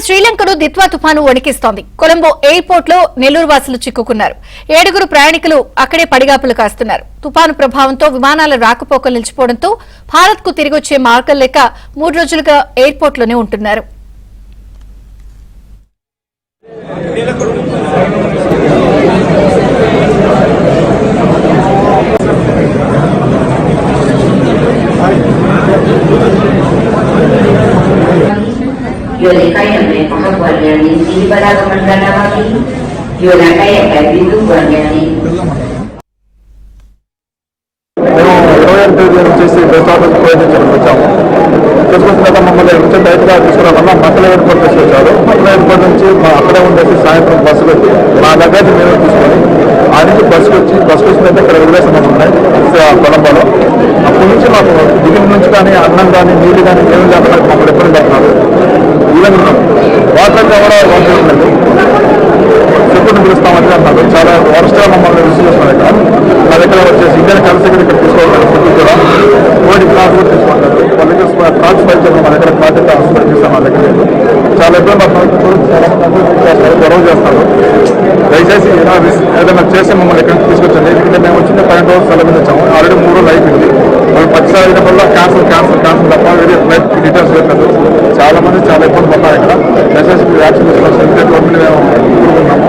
శ్రీలంకను దిత్వా తుఫాను వణికిస్తోంది. కొలంబో ఎయిర్పోర్ట్ లో నెల్లూరు వాసులు చిక్కుకున్నారు. 7 ప్రయాణికులు అక్కడే పడిగాపులు కాస్తున్నారు. తుఫాను ప్రభావంతో విమానాల రాకపోకలు నిలిచిపోవడంతో భారత్ కు తిరిగొచ్చే మార్గం లేక 3 రోజులుగా ఎయిర్పోర్ట్ లోనే ఉంటున్నారు. Yo le caía me paga guardiani, si para comandar aquí, yo la caía que vivo guardiani. వచ్చేసి బస్ ఆఫీస్ ప్రయత్నించడం వచ్చాము. తీసుకొచ్చిన తర్వాత మమ్మల్ని వచ్చి బయటగా తీసుకురామన్నా మక్కల ఎయిర్పోర్ట్ తీసుకొచ్చారు. మక్కల ఎయిర్పోర్ట్ నుంచి అక్కడే ఉండేసి సాయంత్రం బస్సులు వచ్చి మా దగ్గర మేము తీసుకొని ఆ నుంచి బస్సుకు వచ్చిన ఇక్కడ వదిలేస్తున్నాం ఉన్నాయి కొలంబోలో. అప్పటి నుంచి మాకు దిగిన నుంచి కానీ అన్నం కానీ నీళ్ళు కానీ ఏమి లేకుండా మమ్మల్ని ఎప్పుడు పెడుతున్నారు. ఈవెన్ వాటర్ కూడా ఉంటుంది చెప్పుని పిలుస్తామని అన్నారు. చాలా వరస్ట్గా మమ్మల్ని రిసీవ్ చేస్తున్నారు. ఇక్కడ మా దగ్గర వచ్చేసి ఇండియన్ కరెన్సీ ఇక్కడ తీసుకోవాలి. ఫుడ్ కూడా కోడి క్లాస్ కూడా తీసుకుంటారు. వాళ్ళ దగ్గర కార్డ్స్ ఫైల్ చేయడం మా దగ్గర కార్డు ట్రాన్స్ఫర్ చేస్తాం. మా దగ్గర చాలా ఇబ్బంది చేస్తారు, గొడవ చేస్తారు. దయచేసి ఏదైనా చేసి మమ్మల్ని ఎక్కడికి తీసుకొచ్చండి. ఎందుకంటే మేము వచ్చింది 12 రోజులు సెలవు మీద వచ్చాము. ఆల్రెడీ 3 రోజులు అయిపోయింది. వాళ్ళు 10 సార్లు అయినప్పుడు క్యాన్సిల్ తప్ప వేరే ఫ్లైట్ డీటెయిల్స్ పెట్టలేదు. చాలా మంది చాలా ఇబ్బంది పడ్డారు. ఇక్కడ దయచేసి యాక్షన్ తీసుకోవాల్సిందే గవర్నమెంట్ మేము కోరుకున్నాము.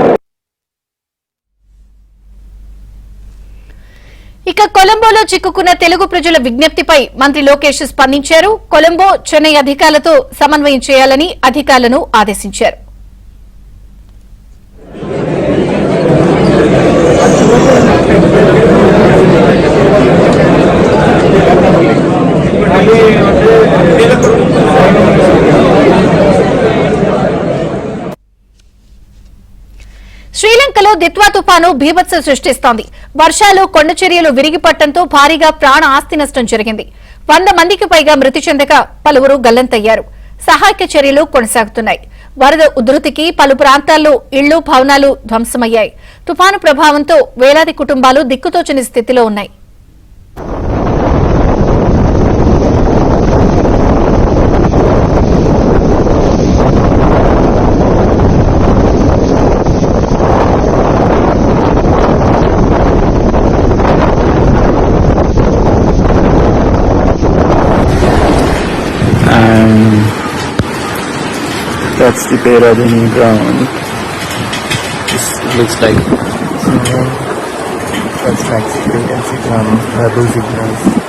ఇక కొలంబోలో చిక్కుకున్న తెలుగు ప్రజల విజ్ఞప్తిపై మంత్రి లోకేష్ స్పందించారు. కొలంబో, చెన్నై అధికారులతో సమన్వయం చేయాలని అధికారులను ఆదేశించారు. శ్రీలంకలో దిత్వా తుఫాను బీభత్సం సృష్టిస్తోంది. వర్షాలు, కొండ చర్యలు విరిగిపట్టడంతో భారీగా ప్రాణ ఆస్తి నష్టం జరిగింది. 100 మందికి పైగా మృతి చెందగా పలువురు గల్లంతయ్యారు. సహాయక చర్యలు కొనసాగుతున్నాయి. వరద ఉధృతికి పలు ప్రాంతాల్లో ఇళ్లు, భవనాలు ధ్వంసమయ్యాయి. తుఫాను ప్రభావంతో వేలాది కుటుంబాలు దిక్కుతోచని స్థితిలో ఉన్నాయి. That's the Peradeniya ground. This looks like that's Mexico and Babu ground.